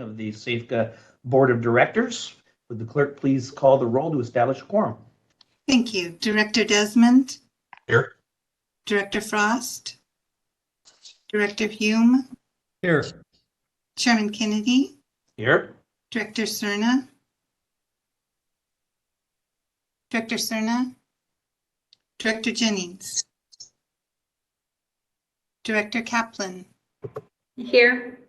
of the SAFCA Board of Directors. Would the clerk please call the roll to establish a quorum? Thank you. Director Desmond? Here. Director Frost? Director Hume? Here. Chairman Kennedy? Here. Director Cerna? Director Cerna? Director Jennings? Director Kaplan? Here.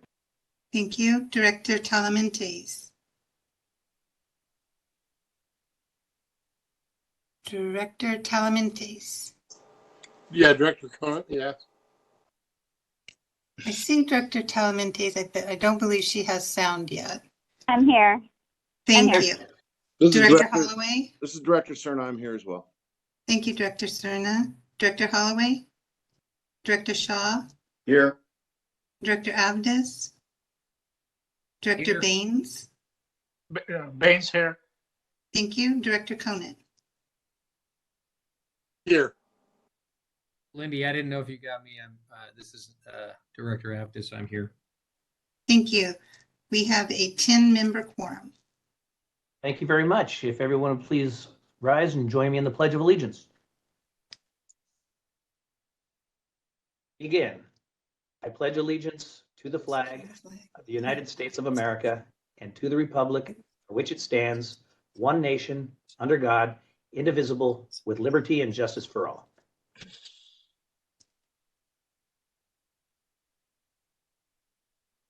Thank you. Director Talamentes? Director Talamentes? Yeah, Director Conant, yeah. I see Director Talamentes. I don't believe she has sound yet. I'm here. Thank here. you. This is Director Holloway? This is Director Cerna. I'm here as well. Thank you, Director Cerna. Director Holloway? Director Shaw? Here. Director Avdis? Director Here. Baines? Baines here. Thank you. Director Conant? Here. Lindy, I didn't know if you got me. This is Director Aptis. I'm here. Thank you. We have a 10-member quorum. Thank you very much. If everyone would please rise and join me in the Pledge of Allegiance. Begin. I pledge allegiance to the flag of the United States of America and to the republic for which it stands, one nation, under God, indivisible, with liberty and justice for all.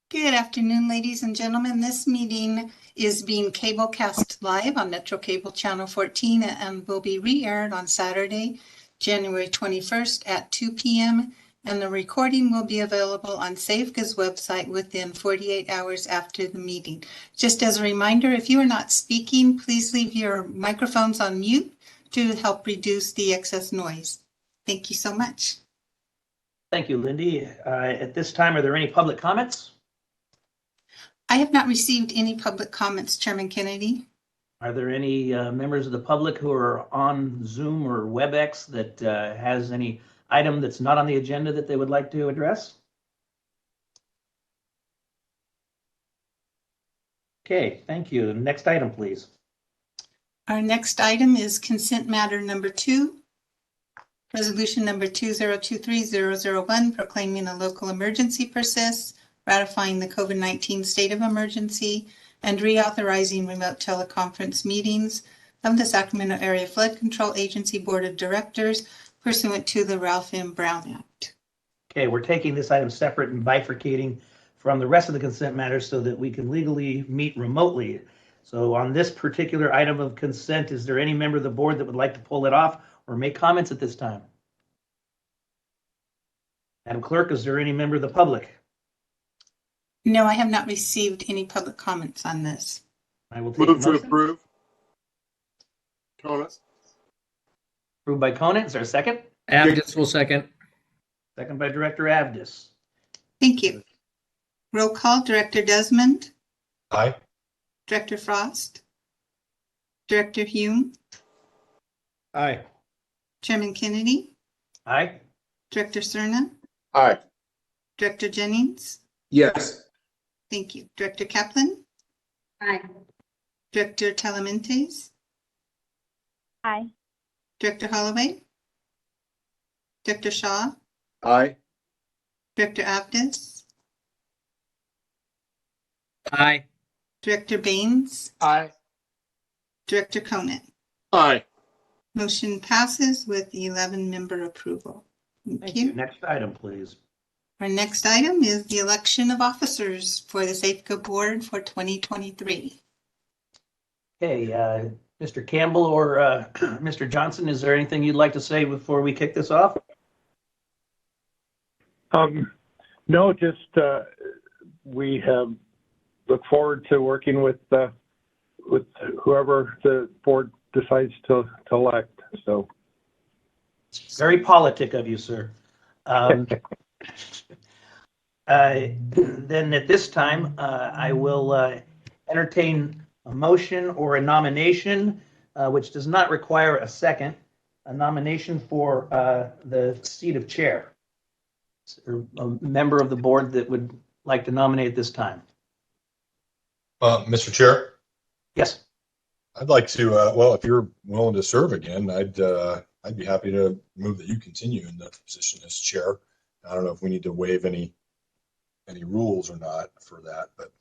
Good afternoon, ladies and gentlemen. This meeting is being cablecast live on Metro Cable Channel 14 and will be re-aired on Saturday, January 21st at 2 p.m. And the recording will be available on SAFCA's website within 48 hours after the meeting. Just as a reminder, if you are not speaking, please leave your microphones on mute to help reduce the excess noise. Thank you so much. Thank you, Lindy. At this time, are there any public comments? I have not received any public comments, Chairman Kennedy. Are there any members of the public who are on Zoom or WebEx that has any item that's not on the agenda that they would like to address? Okay, thank you. Next item, please. Our next item is consent matter number 2, resolution number 2023001, proclaiming a local emergency persists, ratifying the COVID-19 state of emergency, and reauthorizing remote teleconference meetings of the Sacramento Area Flood Control Agency Board of Directors pursuant to the Ralph M. Brown Act. Okay, we're taking this item separate and bifurcating from the rest of the consent matters so that we can legally meet remotely. So on this particular item of consent, is there any member of the board that would like to pull it off or make comments at this time? Madam Clerk, is there any member of the public? No, I have not received any public comments on this. I will take Move a to motion. approve. Conant. Approved by Conant. Is there a second? Aptis will second. Second by Director Avdis. Thank you. Roll call, Director Desmond, Aye. Director Frost, Director Hume, Aye. Chairman Kennedy, Aye. Director Cerna, Aye. Director Jennings. Yes. Thank you. Director Kaplan, Aye. Director Talamentes, Aye. Director Holloway, Director Shaw, Aye. Director Avdis, Aye. Director Baines, Aye. Director Conant. Aye. Motion passes with 11-member approval. Thank you. Next item, please. Our next item is the election of officers for the SAFCA Board for 2023. Okay, Mr. Campbell or Mr. Johnson, is there anything you'd like to say before we kick this off? No, just we have look forward to working with whoever the board decides to elect. So Very politic of you, sir. Then at this time, I will entertain a motion or a nomination, which does not require a second, a nomination for the seat of chair. Or a member of the board that would like to nominate at this time. Mr. Chair, Yes. I'd like to, well, if you're willing to serve again, I'd be happy to move that you continue in that position as chair. I don't know if we need to waive any rules or not for that, but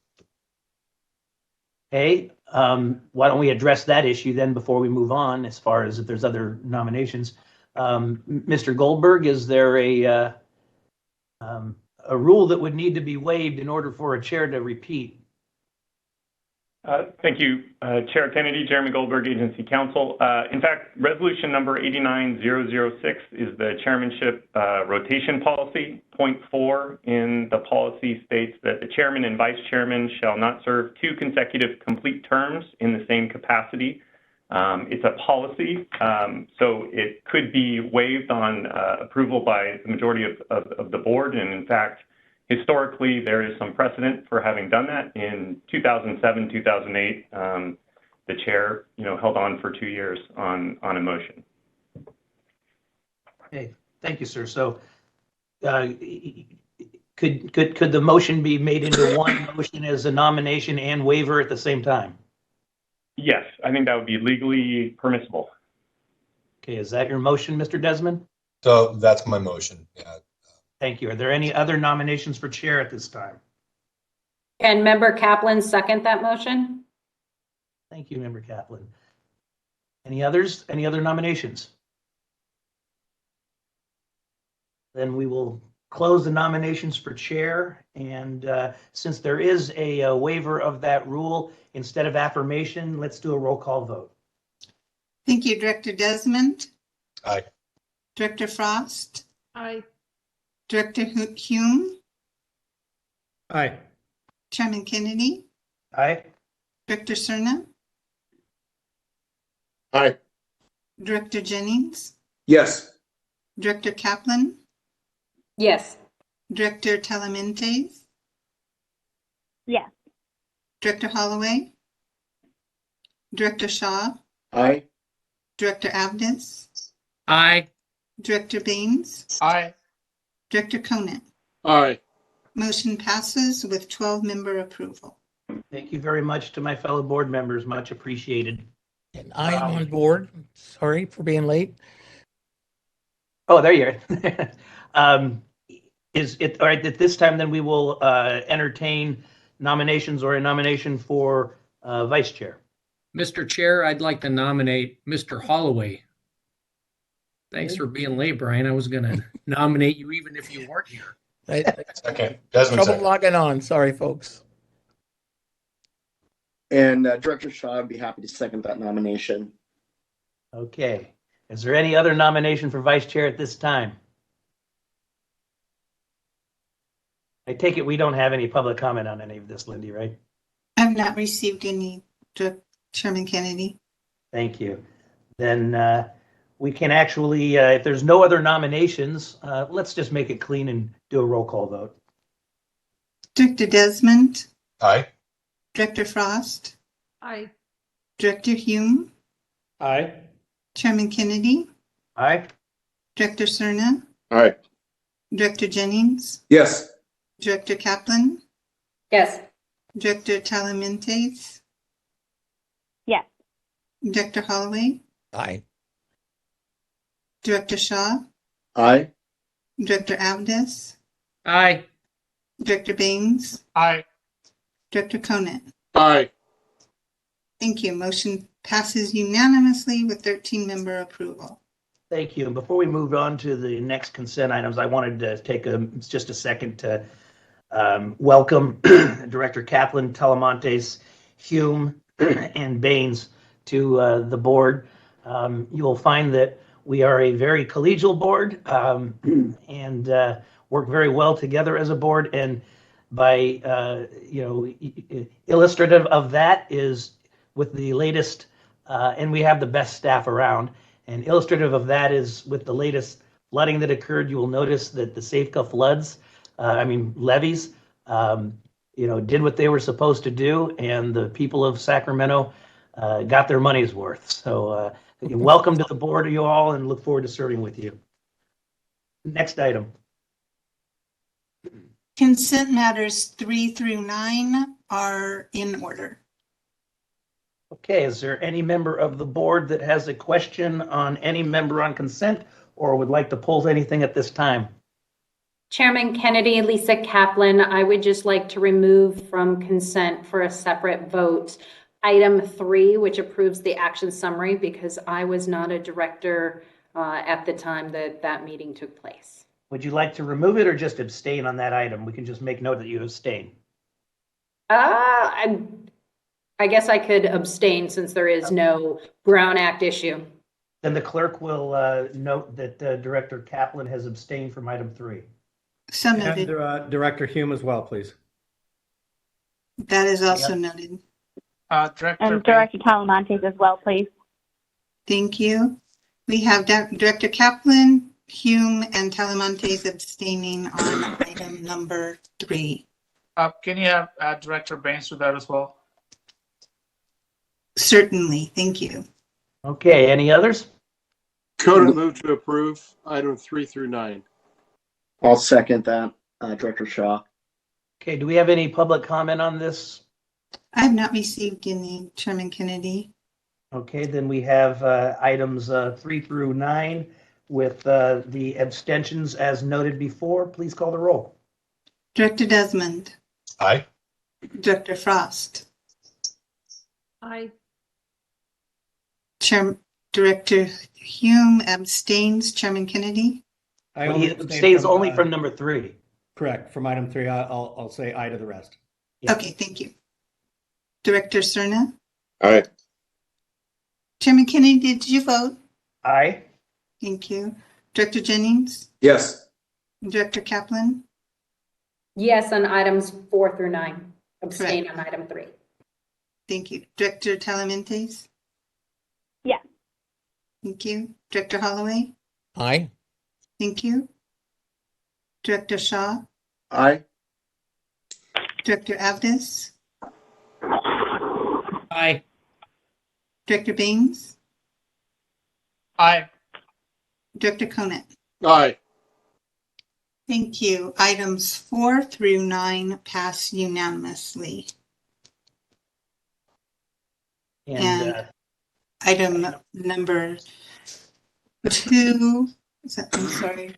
Hey, why don't we address that issue then before we move on, as far as if there's other nominations? Mr. Goldberg, is there a rule that would need to be waived in order for a chair to repeat? Thank you, Chair Kennedy, Jeremy Goldberg, Agency Counsel. In fact, resolution number 89006 is the chairmanship rotation policy. Point 4 in the policy states that the chairman and vice chairman shall not serve 2 consecutive complete terms in the same capacity. It's a policy, so it could be waived on approval by the majority of the board. And in fact, historically, there is some precedent for having done that. In 2007, 2008, the chair, held on for 2 years on a motion. Okay, thank you, sir. So could the motion be made into one motion as a nomination and waiver at the same time? Yes, I think that would be legally permissible. Okay, is that your motion, Mr. Desmond? so that's my motion. Yeah. Thank you. Are there any other nominations for chair at this time? Can Member Kaplan second that motion? Thank you, Member Kaplan. Any others? Any other nominations? Then we will close the nominations for chair. And since there is a waiver of that rule, instead of affirmation, let's do a roll call vote. Thank you, Director Desmond. Aye. Director Frost. Aye. Director Hume. Aye. Chairman Kennedy. Aye. Director Cerna. Aye. Director Jennings. Yes. Director Kaplan. Yes. Director Talamentes. Yes. Director Holloway. Director Shaw. Aye. Director Abdus. Aye. Director Baines. Aye. Director Conant. Aye. Motion passes with 12-member approval. Thank you very much to my fellow board members. Much appreciated. And I am on board. Sorry for being late. Oh, there you are. Is it all right at this time? Then we will entertain nominations or a nomination for vice chair. Mr. Chair, I'd like to nominate Mr. Holloway. Thanks for being late, Brian. I was going to nominate you even if you weren't here. Second. Desmond Trouble second. logging on. Sorry, folks. And Director Shaw, I'd be happy to second that nomination. Okay. Is there any other nomination for vice chair at this time? I take it we don't have any public comment on any of this, Lindy, right? I've not received any, Chairman Kennedy. Thank you. Then we can actually, if there's no other nominations, let's just make it clean and do a roll call vote. Director Desmond. Aye. Director Frost. Aye. Director Hume. Aye. Chairman Kennedy. Aye. Director Cerna. Aye. Director Jennings. Yes. Director Kaplan. Yes. Director Talamentes. Yes. Director Holloway. Aye. Director Shaw. Aye. Director Abdus. Aye. Director Baines. Aye. Director Conant. Aye. Thank you. Motion passes unanimously with 13-member approval. Thank you. And before we move on to the next consent items, I wanted to take just a second to welcome Director Kaplan, Talamontes, Hume, and Baines to the board. You will find that we are a very collegial board and work very well together as a board. And by illustrative of that is with the latest, and we have the best staff around. And illustrative of that is with the latest flooding that occurred. You will notice that the SAFCA levees, did what they were supposed to do, and the people of Sacramento got their money's worth. So welcome to the board, you all, and look forward to serving with you. Next item. Consent matters 3 through 9 are in order. Okay, is there any member of the board that has a question on any member on consent or would like to pull anything at this time? Chairman Kennedy, Lisa Kaplan, I would just like to remove from consent for a separate vote item 3, which approves the action summary, because I was not a director at the time that meeting took place. Would you like to remove it or just abstain on that item? We can just make note that you abstain. I guess I could abstain since there is no Brown Act issue. Then the clerk will note that Director Kaplan has abstained from item 3. So noted. Director Hume as well, please. That is also noted. And Director Talamantes as well, please. Thank you. We have Director Kaplan, Hume, and Talamantes abstaining on item number 3. Can you have Director Baines do that as well? Certainly. Thank you. Okay, any others? Conant move to approve item 3 through 9. I'll second that, Director Shaw. Okay, do we have any public comment on this? I have not received any, Chairman Kennedy. Okay, then we have items 3 through 9 with the abstentions as noted before. Please call the roll. Director Desmond. Aye. Director Frost. Aye. Director Hume abstains. Chairman Kennedy. He abstains only from number 3. Correct. From item 3, I'll say aye to the rest. Yeah. Okay, thank you. Director Cerna. Aye. Chairman Kennedy, did you vote? Aye. Thank you. Director Jennings. Yes. Director Kaplan. Yes, on items 4 through 9. Abstain on item 3. Thank you. Director Talamantes. Yes. Thank you. Director Holloway. Aye. Thank you. Director Shaw. Aye. Director Avdis. Aye. Director Baines. Aye. Director Conant. Aye. Thank you. Items 4 through 9 pass unanimously. And item number 2, I'm sorry.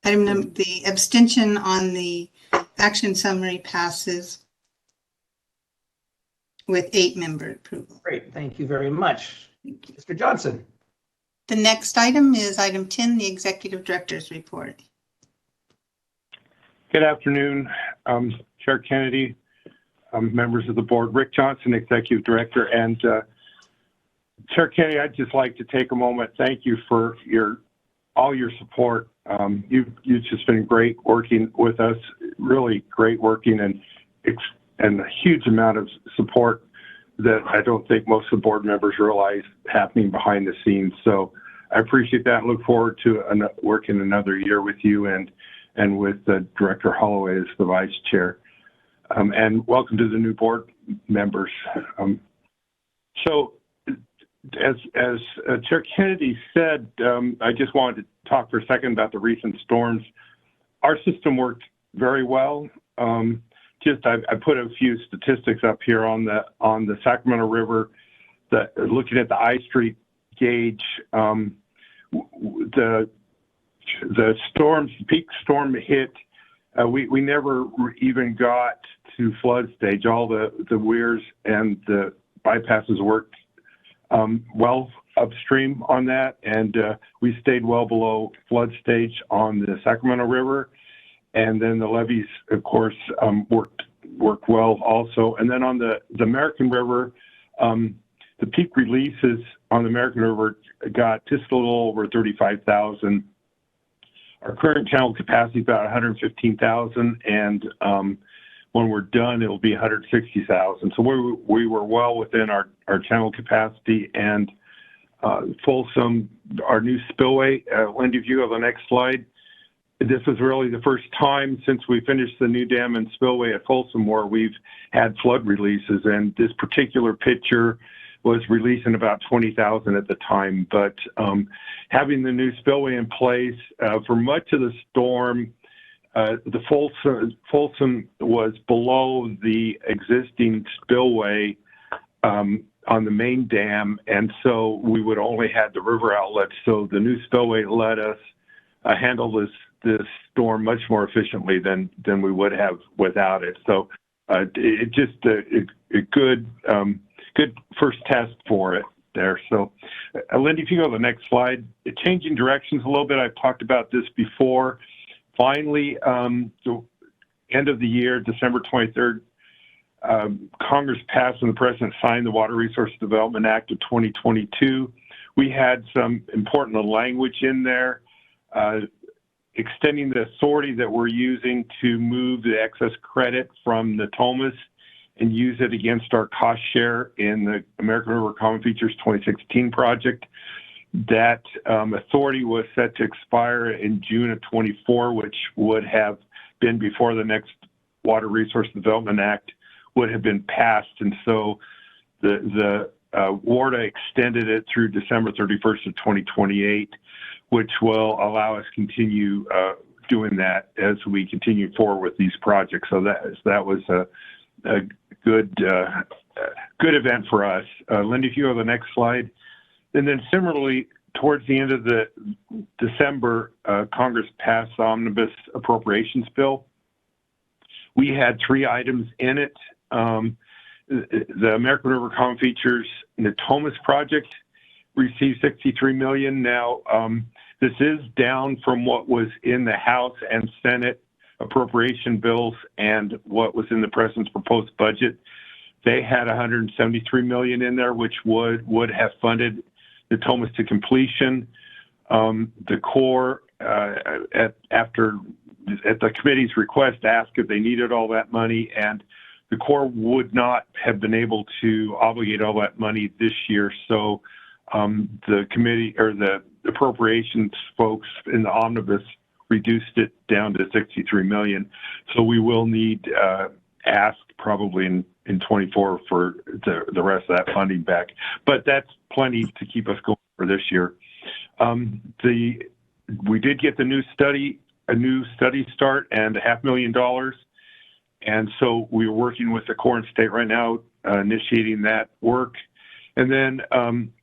The abstention on the action summary passes with 8-member approval. Great, thank you very much. Mr. Johnson. The next item is item 10, the Executive Director's Report. Good afternoon, Chair Kennedy, members of the board, Rick Johnson, Executive Director, and Chair Kennedy, I'd just like to take a moment. Thank you for all your support. You've just been great working with us, really great working, and a huge amount of support that I don't think most of the board members realize happening behind the scenes. So I appreciate that and look forward to working another year with you and with Director Holloway as the Vice Chair. And welcome to the new board members. So as Chair Kennedy said, I just wanted to talk for a second about the recent storms. Our system worked very well. I put a few statistics up here on the Sacramento River. Looking at the I Street gauge, the storms, peak storm hit. We never even got to flood stage. All the weirs and the bypasses worked well upstream on that, and we stayed well below flood stage on the Sacramento River. And then the levees, of course, worked well also. And then on the American River, the peak releases on the American River got just a little over 35,000. Our current channel capacity is about 115,000, and when we're done, it'll be 160,000. So we were well within our channel capacity. And Folsom, our new spillway, Wendy, if you go to the next slide. This is really the first time since we finished the new dam and spillway at Folsom where we've had flood releases. And this particular picture was releasing about 20,000 at the time. But having the new spillway in place for much of the storm, The Folsom was below the existing spillway on the main dam, and so we would only have the river outlet. So the new spillway let us handle this storm much more efficiently than we would have without it. So it just a good first test for it there. So Lindy, if you go to the next slide, changing directions a little bit. I've talked about this before. Finally, the end of the year, December 23rd, Congress passed and the President signed the Water Resource Development Act of 2022. We had some important language in there, extending the authority that we're using to move the excess credit from the Thomas and use it against our cost share in the American River Common Features 2016 project. That authority was set to expire in June of 24, which would have been before the next Water Resource Development Act would have been passed. And so the WARDA extended it through December 31st of 2028, which will allow us to continue doing that as we continue forward with these projects. So that was a good event for us. Lindy, if you go to the next slide. And then similarly, towards the end of the December, Congress passed the Omnibus Appropriations Bill. We had 3 items in it. The American River Common Features Natomas project received $63 million. Now, this is down from what was in the House and Senate appropriation bills and what was in the President's proposed budget. They had $173 million in there, which would have funded Natomas to completion. The Corps, at the committee's request, asked if they needed all that money, and the Corps would not have been able to obligate all that money this year. So the committee or the appropriations folks in the omnibus reduced it down to $63 million. So we will need ask probably in 24 for the rest of that funding back. But that's plenty to keep us going for this year. We did get a new study start and $500,000. And so we're working with the Corps and State right now, initiating that work. And then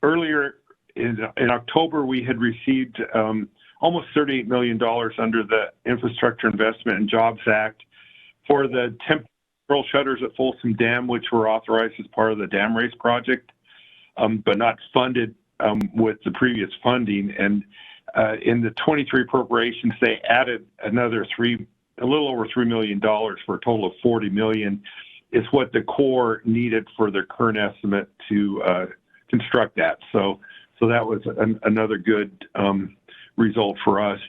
earlier in October, we had received almost $38 million under the Infrastructure Investment and Jobs Act for the temporal shutters at Folsom Dam, which were authorized as part of the dam raise project, but not funded with the previous funding. And in the 23 appropriations, they added another a little over $3 million for a total of $40 million. Is what the Corps needed for their current estimate to construct that. So that was another good result for us.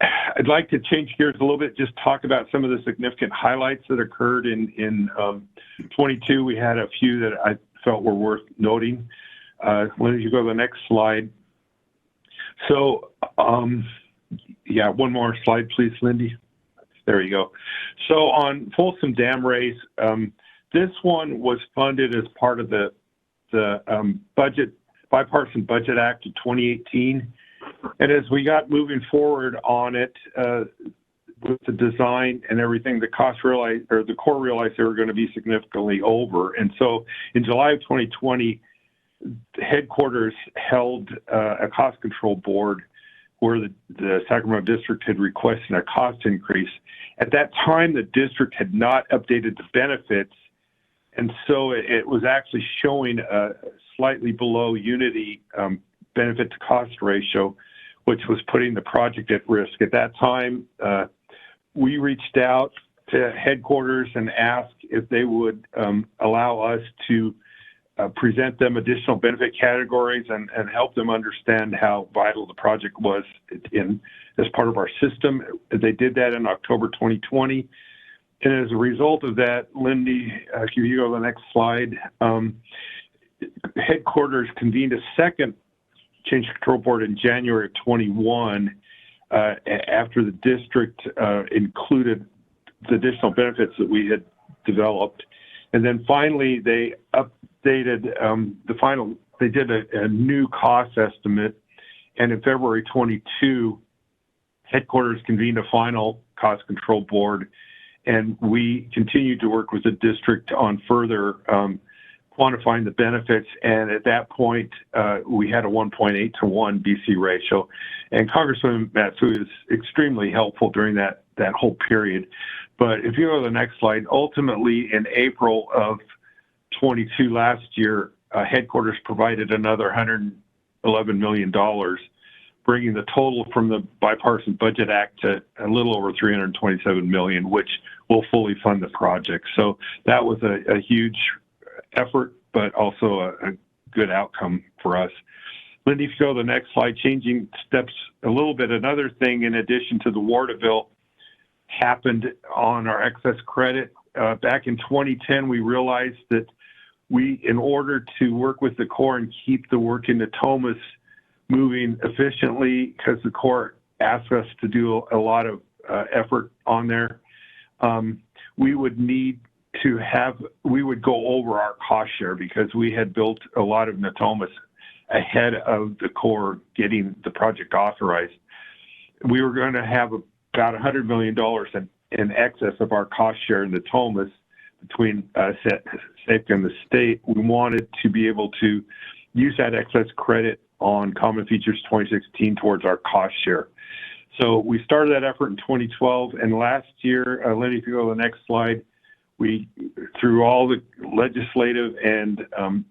I'd like to change gears a little bit, just talk about some of the significant highlights that occurred in 22. We had a few that I felt were worth noting. When you go to the next slide. So, yeah, one more slide, please, Lindy. There you go. So on Folsom Dam raise, this one was funded as part of the Bipartisan Budget Act of 2018. And as we got moving forward on it, with the design and everything, the Corps realized they were going to be significantly over. And so in July of 2020, the headquarters held a cost control board where the Sacramento district had requested a cost increase. At that time, the district had not updated the benefits, and so it was actually showing a slightly below unity benefit to cost ratio, which was putting the project at risk. At that time, we reached out to headquarters and asked if they would allow us to present them additional benefit categories and help them understand how vital the project was as part of our system. They did that in October 2020. And as a result of that, Lindy, if you go to the next slide, headquarters convened a second change control board in January of 21 after the district included the additional benefits that we had developed. And then finally, they updated they did a new cost estimate. And in February 22, headquarters convened a final Cost Control Board, and we continued to work with the district on further quantifying the benefits. And at that point, we had a 1.8 to 1 BC ratio. And Congressman Matsu is extremely helpful during that whole period. But if you go to the next slide, ultimately in April of 22 last year, headquarters provided another $111 million, bringing the total from the Bipartisan Budget Act to a little over $327 million, which will fully fund the project. So that was a huge effort, but also a good outcome for us. Lindy, if you go to the next slide, changing steps a little bit. Another thing, in addition to the Wardenville, happened on our excess credit. Back in 2010, we realized that in order to work with the Corps and keep the work in Natomas moving efficiently, because the Corps asked us to do a lot of effort on there, we would go over our cost share because we had built a lot of Natomas ahead of the Corps getting the project authorized. We were going to have about $100 million in excess of our cost share in Natomas between SAFCA and the state. We wanted to be able to use that excess credit on Common Features 2016 towards our cost share. So we started that effort in 2012, and last year, Lenny, if you go to the next slide, we, through all the legislative and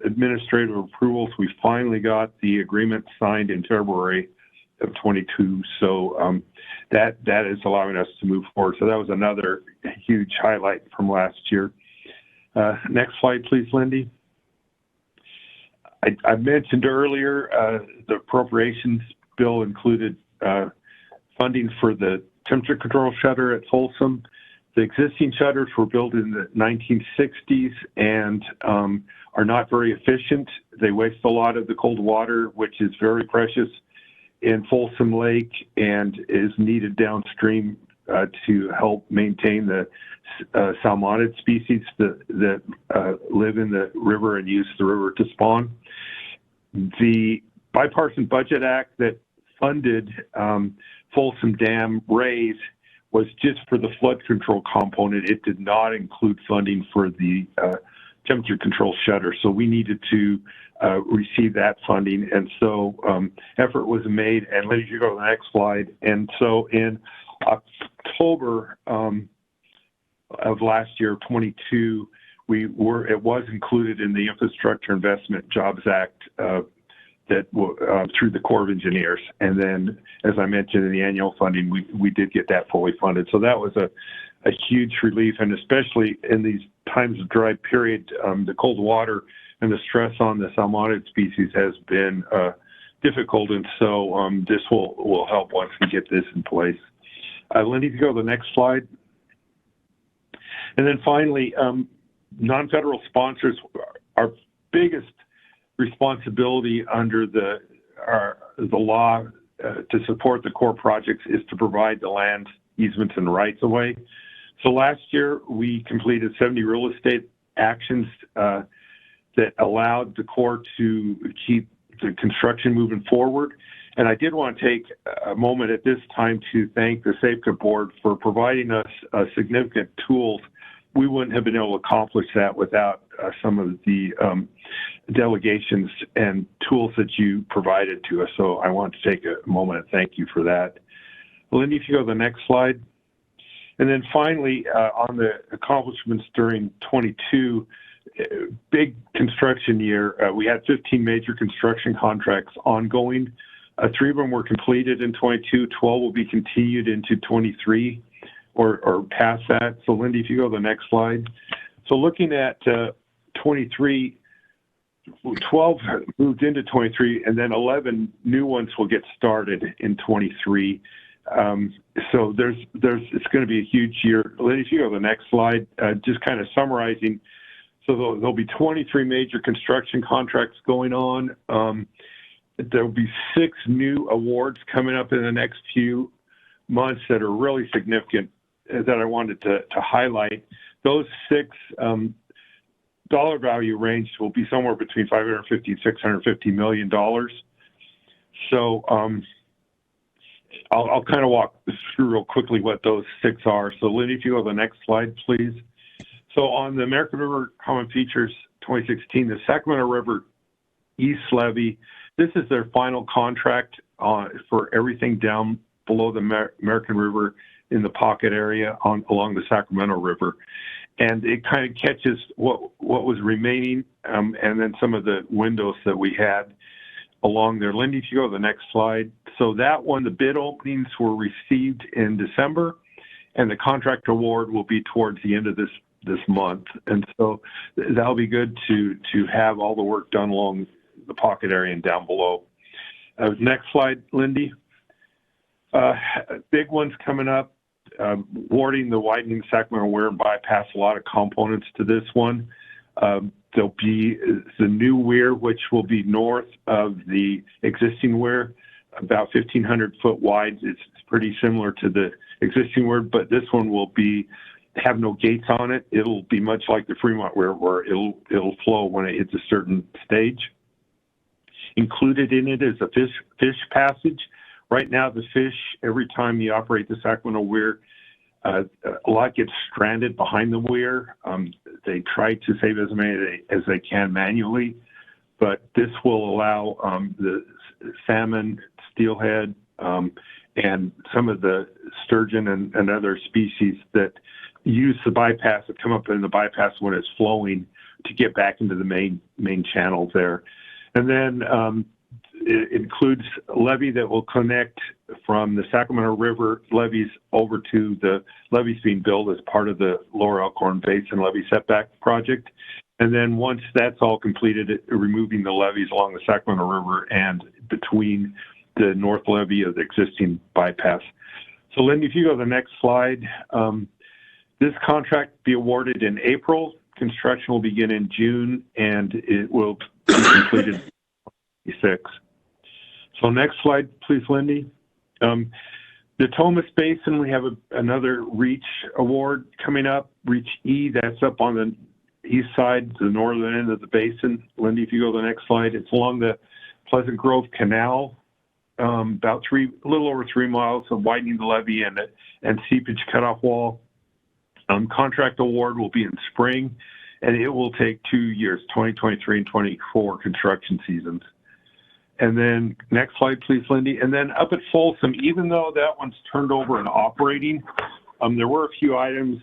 administrative approvals, we finally got the agreement signed in February of 22. So that is allowing us to move forward. So that was another huge highlight from last year. Next slide, please, Lindy. I mentioned earlier the appropriations bill included funding for the temperature control shutter at Folsom. The existing shutters were built in the 1960s and are not very efficient. They waste a lot of the cold water, which is very precious in Folsom Lake and is needed downstream to help maintain the salmonid species that live in the river and use the river to spawn. The Bipartisan Budget Act that funded Folsom Dam raise was just for the flood control component. It did not include funding for the temperature control shutter. So we needed to receive that funding. And so effort was made. And let you go to the next slide. And so in October of last year, 22, it was included in the Infrastructure Investment Jobs Act through the Corps of Engineers. And then, as I mentioned, in the annual funding, we did get that fully funded. So that was a huge relief, and especially in these times of dry period, the cold water and the stress on the salmonid species has been difficult. And so this will help once we get this in place. Lindy, if you go to the next slide. And then finally, non-federal sponsors, our biggest responsibility under the law to support the core projects is to provide the land easements and rights of way. So last year we completed 70 real estate actions that allowed the Corps to keep the construction moving forward. And I did want to take a moment at this time to thank the SAFCA board for providing us significant tools. We wouldn't have been able to accomplish that without some of the delegations and tools that you provided to us. So I want to take a moment and thank you for that. Lindy, if you go to the next slide. And then finally, on the accomplishments during 22, big construction year, we had 15 major construction contracts ongoing. 3 of them were completed in 22, 12 will be continued into 23 or past that. So Lindy, if you go to the next slide. So looking at 23, 12 moved into 23, and then 11 new ones will get started in 23. So it's going to be a huge year. Lindy, if you go to the next slide, just kind of summarizing. So there'll be 23 major construction contracts going on. There'll be 6 new awards coming up in the next few months that are really significant that I wanted to highlight. Those 6 dollar value range will be somewhere between $550 and $650 million. So I'll kind of walk through real quickly what those 6 are. So Lindy, if you go to the next slide, please. So on the American River Common Features 2016, the Sacramento River East Levee, this is their final contract for everything down below the American River in the pocket area along the Sacramento River. And it kind of catches what was remaining and then some of the windows that we had along there. Lindy, if you go to the next slide. So that one, the bid openings were received in December, and the contract award will be towards the end of this month. And so that'll be good to have all the work done along the pocket area and down below. Next slide, Lindy. Big ones coming up. Awarding the widening Sacramento Weir and bypass, a lot of components to this one. There'll be the new weir, which will be north of the existing weir, about 1,500 foot wide. It's pretty similar to the existing weir, but this one will have no gates on it. It'll be much like the Fremont weir, where it'll flow when it hits a certain stage. Included in it is a fish passage. Right now, the fish, every time you operate the Sacramento Weir, a lot gets stranded behind the weir. They try to save as many as they can manually, but this will allow the salmon, steelhead, and some of the sturgeon and other species that use the bypass, that come up in the bypass when it's flowing, to get back into the main channel there. And then it includes a levee that will connect from the Sacramento River levees over to the levees being built as part of the Lower Elkhorn Basin Levee Setback Project. And then once that's all completed, removing the levees along the Sacramento River and between the north levee of the existing bypass. So Lindy, if you go to the next slide, this contract will be awarded in April. Construction will begin in June, and it will be completed in 2026. So next slide, please, Lindy. The Thomas Basin, we have another REACH award coming up, REACH E, that's up on the east side, the northern end of the basin. Lindy, if you go to the next slide, it's along the Pleasant Grove Canal, about a little over 3 miles of widening the levee and seepage cutoff wall. Contract award will be in spring, and it will take 2 years, 2023 and 24 construction seasons. And then next slide, please, Lindy. And then up at Folsom, even though that one's turned over and operating, there were a few items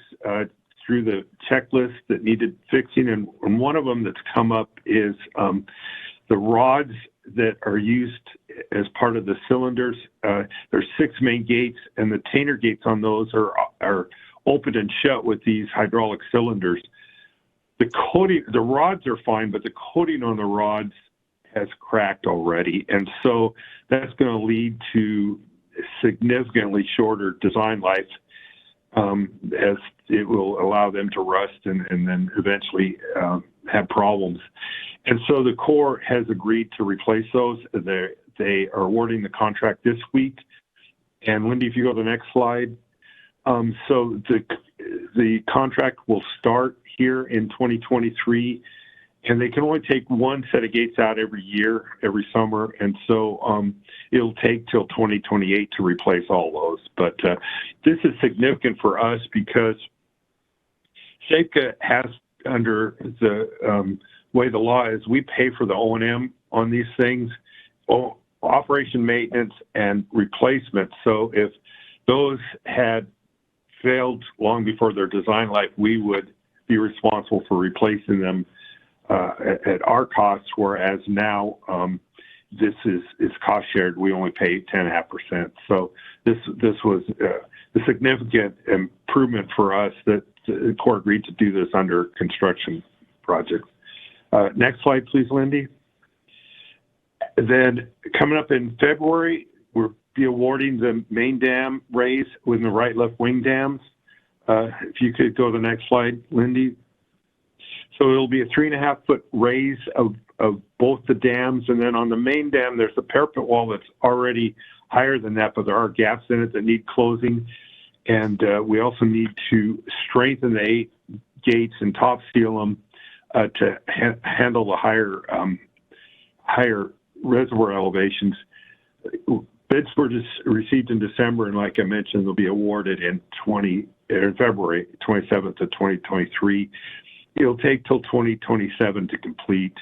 through the checklist that needed fixing. And one of them that's come up is the rods that are used as part of the cylinders. There's 6 main gates, and the tainer gates on those are open and shut with these hydraulic cylinders. The coating, the rods are fine, but the coating on the rods has cracked already. And so that's going to lead to significantly shorter design life, as it will allow them to rust and then eventually have problems. And so the Corps has agreed to replace those. They are awarding the contract this week. And Lindy, if you go to the next slide. So the contract will start here in 2023, and they can only take one set of gates out every year, every summer. And so it'll take till 2028 to replace all those. But this is significant for us because SAFCA has, under the way the law is, we pay for the O&M on these things, operation, maintenance, and replacement. So if those had failed long before their design life, we would be responsible for replacing them at our costs, whereas now this is cost shared. We only pay 10.5%. So this was a significant improvement for us that the Corps agreed to do this under construction projects. Next slide, please, Lindy. Then coming up in February, we'll be awarding the main dam raise with the right left wing dams. If you could go to the next slide, Lindy. So it'll be a 3.5 foot raise of both the dams. And then on the main dam, there's a parapet wall that's already higher than that, but there are gaps in it that need closing. And we also need to strengthen the 8 gates and top seal them to handle the higher reservoir elevations. bids were just received in December, and like I mentioned, they'll be awarded in February 27th of 2023. It'll take till 2027 to complete.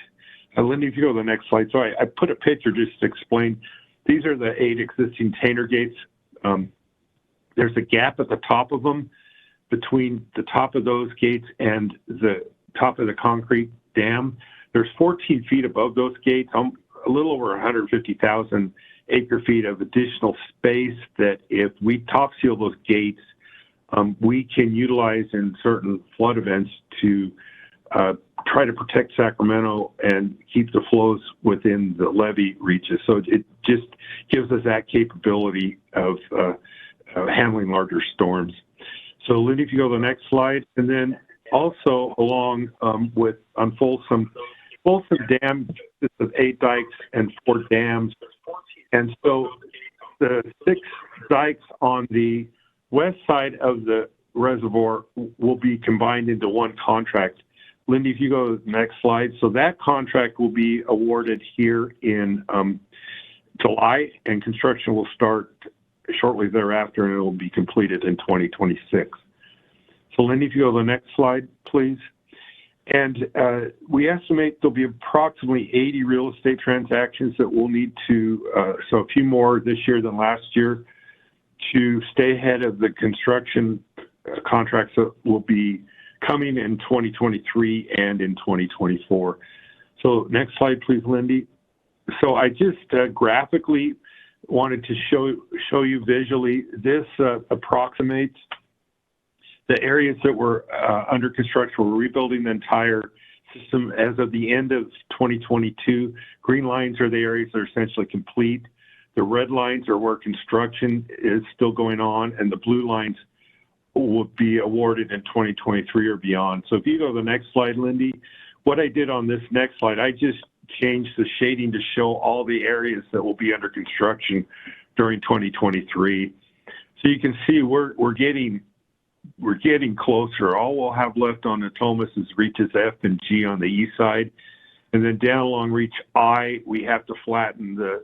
Lindy, if you go to the next slide. So I put a picture just to explain. These are the 8 existing Tainer gates. There's a gap at the top of them between the top of those gates and the top of the concrete dam. There's 14 feet above those gates, a little over 150,000 acre feet of additional space that if we top seal those gates, we can utilize in certain flood events to try to protect Sacramento and keep the flows within the levee reaches. So it just gives us that capability of handling larger storms. So Lindy, if you go to the next slide, and then also along with on Folsom Dam consists of 8 dikes and 4 dams. And so the 6 dikes on the west side of the reservoir will be combined into one contract. Lindy, if you go to the next slide. So that contract will be awarded here in July, and construction will start shortly thereafter, and it will be completed in 2026. So Lindy, if you go to the next slide, please. And we estimate there'll be approximately 80 real estate transactions that we'll need to, so a few more this year than last year, to stay ahead of the construction contracts that will be coming in 2023 and in 2024. So next slide, please, Lindy. So I just graphically wanted to show you visually. This approximates the areas that were under construction. We're rebuilding the entire system as of the end of 2022. Green lines are the areas that are essentially complete. The red lines are where construction is still going on, and the blue lines will be awarded in 2023 or beyond. So if you go to the next slide, Lindy, what I did on this next slide, I just changed the shading to show all the areas that will be under construction during 2023. So you can see we're getting closer. All we'll have left on the Thomas is reaches F and G on the east side. And then down along reach I, we have to flatten the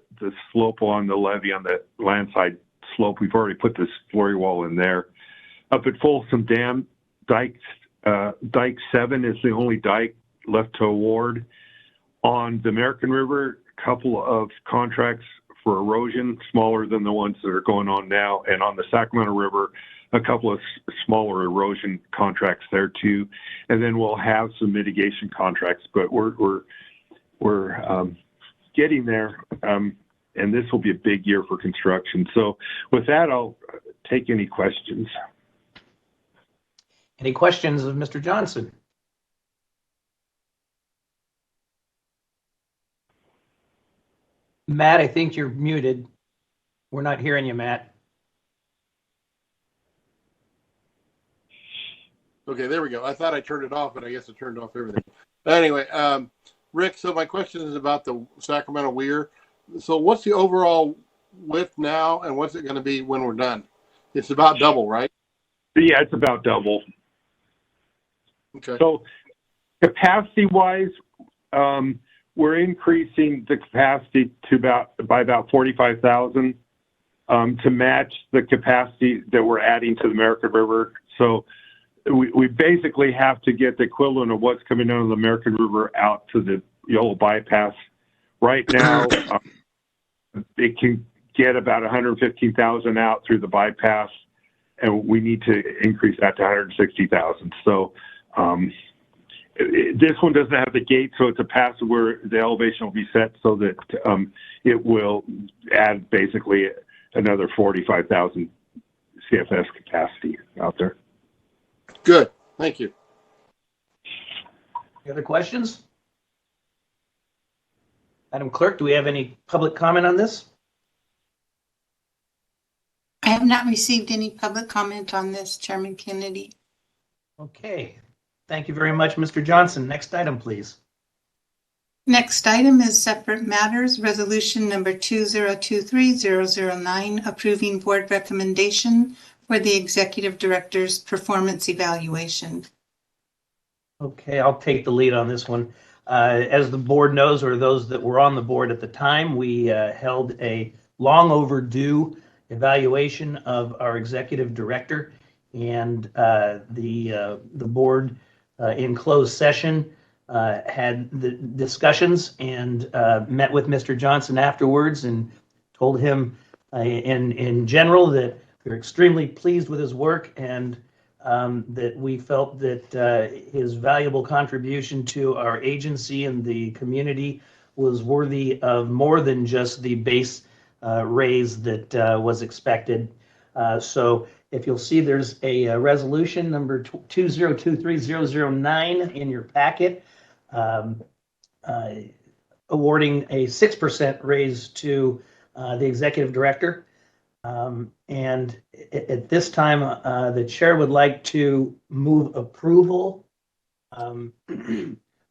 slope on the levee on the land side slope. We've already put this slurry wall in there. Up at Folsom Dam, Dike 7 is the only dike left to award. On the American River, a couple of contracts for erosion, smaller than the ones that are going on now. And on the Sacramento River, a couple of smaller erosion contracts there too. And then we'll have some mitigation contracts, but we're getting there. And this will be a big year for construction. So with that, I'll take any questions. Any questions of Mr. Johnson? Matt, I think you're muted. We're not hearing you, Matt. Okay, there we go. I thought I turned it off, but I guess I turned off everything. Anyway, Rick, so my question is about the Sacramento Weir. So what's the overall width now, and what's it going to be when we're done? It's about double, right? Yeah, it's about double. Okay. So capacity-wise, we're increasing the capacity to by about 45,000 to match the capacity that we're adding to the American River. So we basically have to get the equivalent of what's coming out of the American River out to the Yellow Bypass. Right now, it can get about 115,000 out through the bypass, and we need to increase that to 160,000. So this one doesn't have the gate, so it's a pass where the elevation will be set so that it will add basically another 45,000 CFS capacity out there. Good. Thank you. Any other questions? Madam Clerk, do we have any public comment on this? I have not received any public comment on this, Chairman Kennedy. Okay. Thank you very much, Mr. Johnson. Next item, please. Next item is separate matters, resolution number 2023009, approving board recommendation for the executive director's performance evaluation. Okay, I'll take the lead on this one. As the board knows, or those that were on the board at the time, we held a long overdue evaluation of our executive director, and the board in closed session had the discussions and met with Mr. Johnson afterwards and told him in general that we're extremely pleased with his work, and that we felt that his valuable contribution to our agency and the community was worthy of more than just the base raise that was expected. So if you'll see, there's a resolution number 2023009 in your packet, awarding a 6% raise to the executive director. And at this time, the chair would like to move approval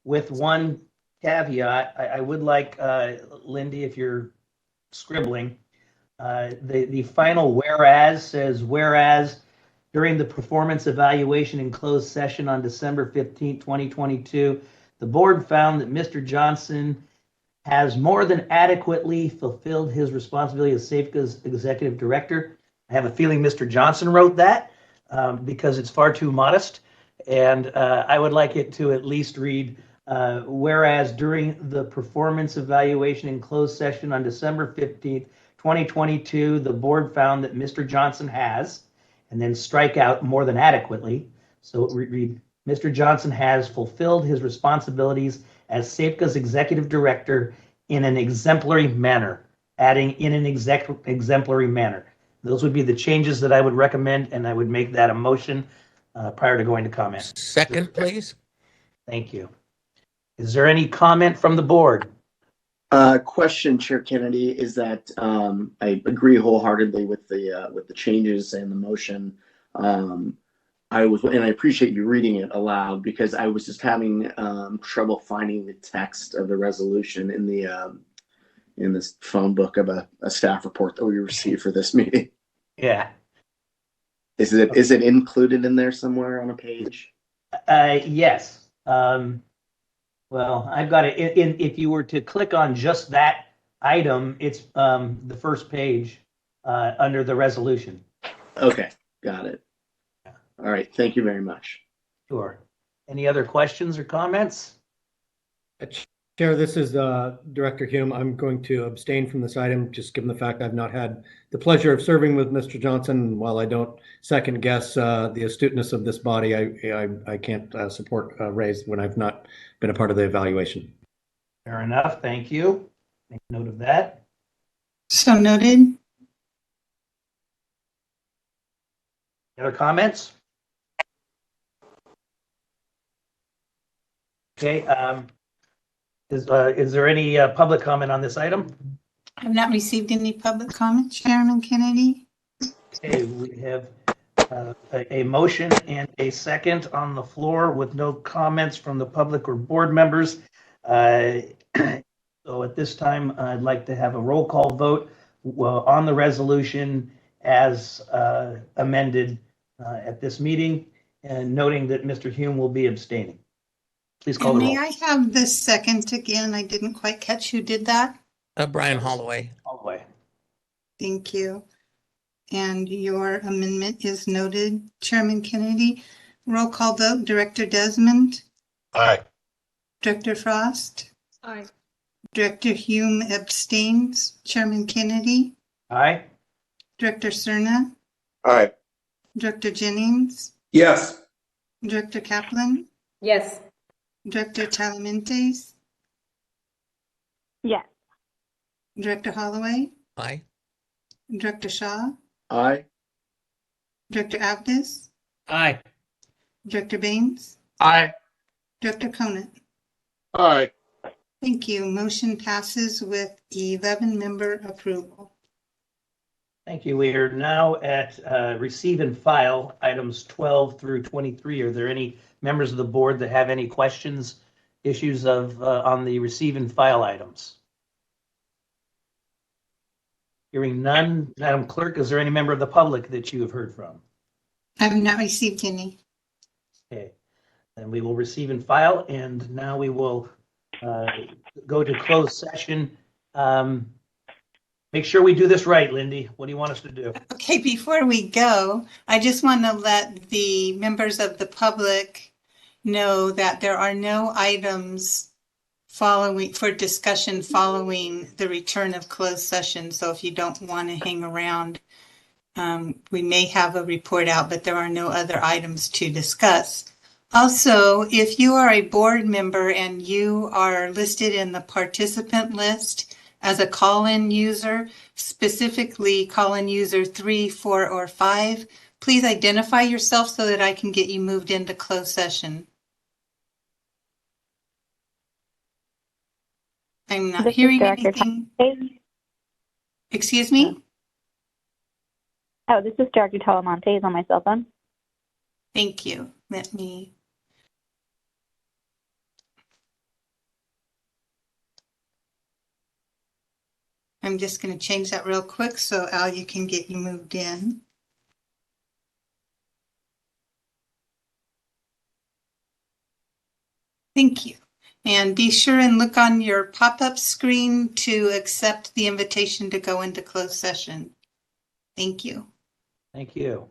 with one caveat. I would like, Lindy, if you're scribbling, the final whereas says, whereas during the performance evaluation in closed session on December 15, 2022, the board found that Mr. Johnson has more than adequately fulfilled his responsibility as SAFCA's executive director. I have a feeling Mr. Johnson wrote that because it's far too modest. And I would like it to at least read, whereas during the performance evaluation in closed session on December 15th, 2022, the board found that Mr. Johnson has, and then strike out more than adequately. So it read, Mr. Johnson has fulfilled his responsibilities as SAFCA's executive director in an exemplary manner, adding in an exemplary manner. Those would be the changes that I would recommend, and I would make that a motion prior to going to comment. Second, please. Thank you. Is there any comment from the board? Question, Chair Kennedy, is that I agree wholeheartedly with the changes and the motion. I appreciate you reading it aloud because I was just having trouble finding the text of the resolution in this phone book of a staff report that we received for this meeting. Yeah. Is it included in there somewhere on a page? Yes. Well, I've got it. If you were to click on just that item, it's the first page under the resolution. Okay, got it. All right, thank you very much. Sure. Any other questions or comments? Chair, this is Director Hume. I'm going to abstain from this item, just given the fact I've not had the pleasure of serving with Mr. Johnson. While I don't second guess the astuteness of this body, I can't support raise when I've not been a part of the evaluation. Fair enough. Thank you. Make note of that. So noted. Other comments? Okay. Is there any public comment on this item? I have not received any public comment, Chairman Kennedy. Okay, we have a motion and a second on the floor with no comments from the public or board members. So at this time, I'd like to have a roll call vote on the resolution as amended at this meeting, and noting that Mr. Hume will be abstaining. Please call the roll. May I have the second again? I didn't quite catch who did that. Brian Holloway. Holloway. Thank you. And your amendment is noted, Chairman Kennedy. Roll call vote, Director Desmond. Aye. Director Frost. Aye. Director Hume abstains. Chairman Kennedy. Aye. Director Cerna. Aye. Director Jennings. Yes. Director Kaplan. Yes. Director Talamentes. Yes. Director Holloway. Aye. Director Shaw. Aye. Director Abdus. Aye. Director Baines. Aye. Director Conant. Aye. Thank you. Motion passes with 11-member approval. Thank you. We are now at receive and file items 12 through 23. Are there any members of the board that have any questions, issues of on the receive and file items? Hearing none, Madam Clerk, is there any member of the public that you have heard from? I have not received any. Okay, then we will receive and file, and now we will go to closed session. Make sure we do this right, Lindy. What do you want us to do? Okay, before we go, I just want to let the members of the public know that there are no items for discussion following the return of closed session. So if you don't want to hang around, we may have a report out, but there are no other items to discuss. Also, if you are a board member and you are listed in the participant list as a call-in user, specifically call-in user 3, 4, or 5, please identify yourself so that I can get you moved into closed session. I'm not hearing anything. Excuse me? Oh, this is Director Talamontes on my cell phone. Thank you. I'm just going to change that real quick so Al, you can get you moved in. Thank you. And be sure and look on your pop-up screen to accept the invitation to go into closed session. Thank you. Thank you.